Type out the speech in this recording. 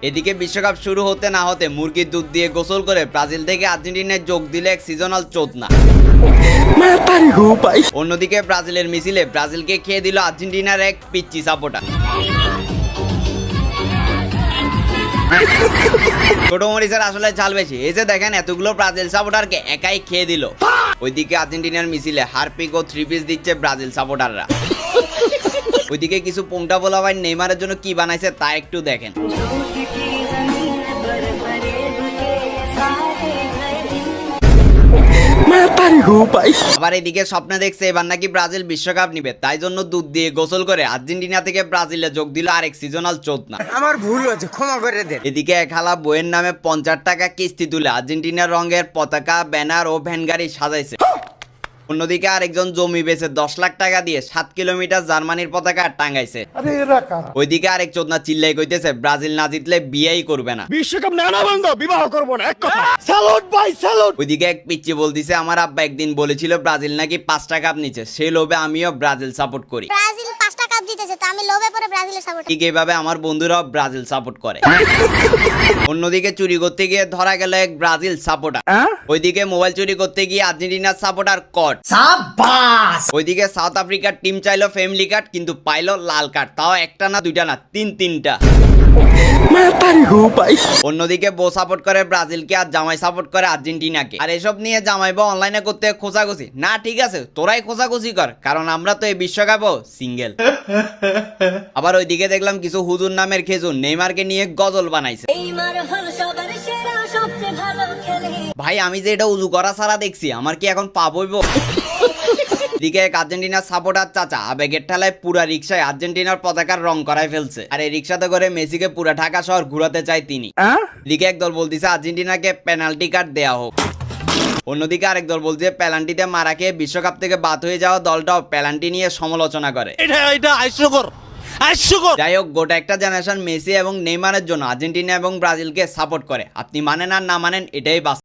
এদিকে বিশ্বকাপ শুরু হতে না হতে মুরগির দুধ দিয়ে গোসল করে ব্রাজিল থেকে আর্জেন্টিনায় যোগ দিলে এক সিজনাল চোদনা। অন্যদিকে ব্রাজিলের মিছিলে ব্রাজিলকে খেয়ে দিল আর্জেন্টিনার এক পিচ্চি সাপোর্টার। ছোট মরিচের আসলে ঝাল বেশি। এই যে দেখেন এতগুলো ব্রাজিল সাপোর্টারকে একাই খেয়ে দিল। ওইদিকে আর্জেন্টিনার মিছিলে হারপিক ও 3 পিস দিচ্ছে ব্রাজিল সাপোর্টাররা। ওইদিকে কিছু পোংটা বলা ভাই নেইমারের জন্য কি বানাইছে তা একটু দেখেন। আবার এদিকে স্বপ্নে দেখছে এবার নাকি ব্রাজিল বিশ্বকাপ নিবে, তাই জন্য দুধ দিয়ে গোসল করে আর্জেন্টিনা থেকে ব্রাজিলে যোগ দিল আরেক সিজনাল চোদনা। আমার ভুল হয়েছে, ক্ষমা করে দেন। এদিকে এক হালা বইয়ের নামে 50 টাকা কিস্তি তুলে আর্জেন্টিনার রঙের পতাকা, ব্যানার ও ভ্যান গাড়ি সাজাইছে। অন্যদিকে আরেকজন জমি বেচে 10 লাখ টাকা দিয়ে 7 কিলোমিটার জার্মানির পতাকা টাঙ্গাইছে। ওইদিকে আরেক চোদনা চিল্লাই কইতেছে ব্রাজিল না জিতলে বিয়েই করবে না, বিশ্বকাপ না বন্ধ, বিবাহ করবো না, এক কথা। স্যালুট ভাই, স্যালুট। ওইদিকে এক পিচ্চি বলতিছে আমার আব্বা একদিন বলেছিল ব্রাজিল নাকি 5টা কাপ নিচ্ছে, সেই লোভে আমিও ব্রাজিল সাপোর্ট করি। ব্রাজিল 5টা কাপ জিতেছে, তো আমি লোভে পড়ে ব্রাজিলের সাপোর্ট। ঠিক এইভাবে আমার বন্ধুরাও ব্রাজিল সাপোর্ট করে। অন্যদিকে চুরি করতে গিয়ে ধরা গেল এক ব্রাজিল সাপোর্টার। ওইদিকে মোবাইল চুরি করতে গিয়ে আর্জেন্টিনার সাপোর্টার কট। ওইদিকে সাউথ আফ্রিকার টিম চাইলো ফ্যামিলি কার্ড, কিন্তু পাইলো লাল কার্ড, তাও একটা না দুইটা না তিনটা। অন্যদিকে বউ সাপোর্ট করে ব্রাজিলকে আর জামাই সাপোর্ট করে আর্জেন্টিনাকে। আর এসব নিয়ে জামাই বউ অনলাইনে করতে খোঁচাখুচি না, ঠিক আছে তোরাই খোঁচাখুচি কর, কারণ আমরা তো এই বিশ্বকাপও সিঙ্গেল। আবার ওইদিকে দেখলাম কিছু হুজুর নামের খেজুর নেইমারকে নিয়ে গজল বানাইছে। ভাই আমি যে এটা উজু করা ছাড়া দেখছি, আমার কি এখন পাপ হইব? এদিকে এক আর্জেন্টিনার সাপোর্টার চাচা আবেগের ঠেলায় পুরা রিক্সায় আর্জেন্টিনার পতাকার রং করায় ফেলছে। আর এই রিক্সাতে করে মেসিকে পুরা ঢাকা শহর ঘুরাতে চায় তিনি। এদিকে এক দল বলতেছে আর্জেন্টিনাকে পেনাল্টি কার্ড দেয়া হোক। অন্যদিকে আরেক দল বলছে পেনাল্টিতে মারা খেয়ে বিশ্বকাপ থেকে বাদ হয়ে যাওয়া দলটাও পেনাল্টি নিয়ে সমালোচনা করে। এটা হাস্যকর। যাই হোক, গোটা একটা জেনারেশন মেসি এবং নেইমারের জন্য আর্জেন্টিনা এবং ব্রাজিলকে সাপোর্ট করে। আপনি মানেন আর না মানেন, এটাই বাস্তব।